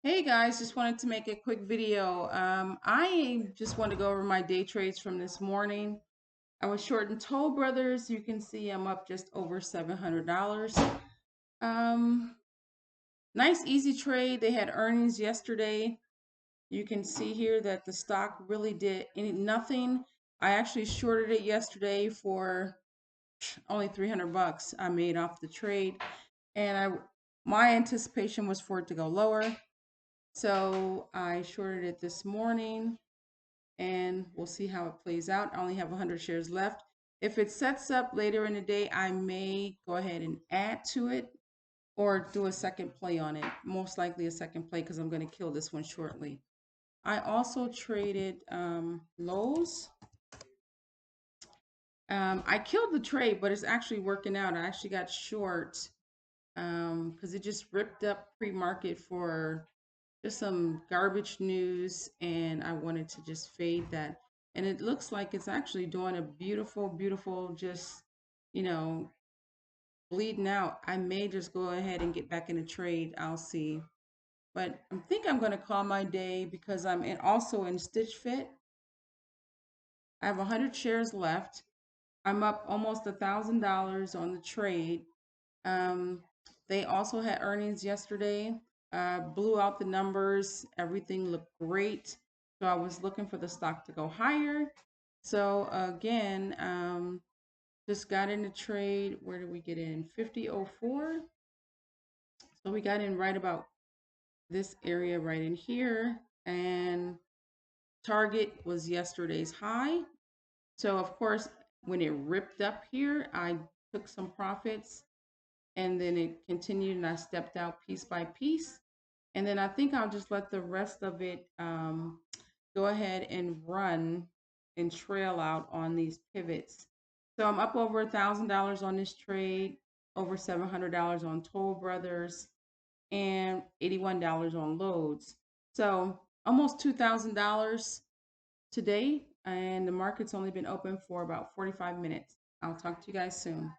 Hey guys, just wanted to make a quick video. I just want to go over my day trades from this morning. I was short in Toll Brothers. You can see I'm up just over $700. Um, Nice easy trade. They had earnings yesterday. You can see here that the stock really did nothing. I actually shorted it yesterday for only 300 bucks. I made off the trade, and my anticipation was for it to go lower. So I shorted it this morning and we'll see how it plays out. I only have 100 shares left. If it sets up later in the day, I may go ahead and add to it or do a second play on it. Most likely a second play because I'm going to kill this one shortly. I also traded Lowe's. I killed the trade, but it's actually working out. I actually got short because it just ripped up pre-market for just some garbage news, and I wanted to just fade that. And it looks like it's actually doing a beautiful, beautiful, just, you know, bleeding out. I may just go ahead and get back in a trade. I'll see. But I think I'm going to call my day because also in Stitch Fit. I have 100 shares left. I'm up almost $1,000 on the trade. Um, they also had earnings yesterday, blew out the numbers. Everything looked great. So I was looking for the stock to go higher. So again, just got in the trade. Where did we get in? 50.04. So we got in right about this area right in here. And target was yesterday's high. So of course, when it ripped up here, I took some profits and then it continued and I stepped out piece by piece. And then I think I'll just let the rest of it go ahead and run and trail out on these pivots. So I'm up over $1,000 on this trade, over $700 on Toll Brothers, and $81 on Loads. So almost $2,000 today, and the market's only been open for about 45 minutes. I'll talk to you guys soon.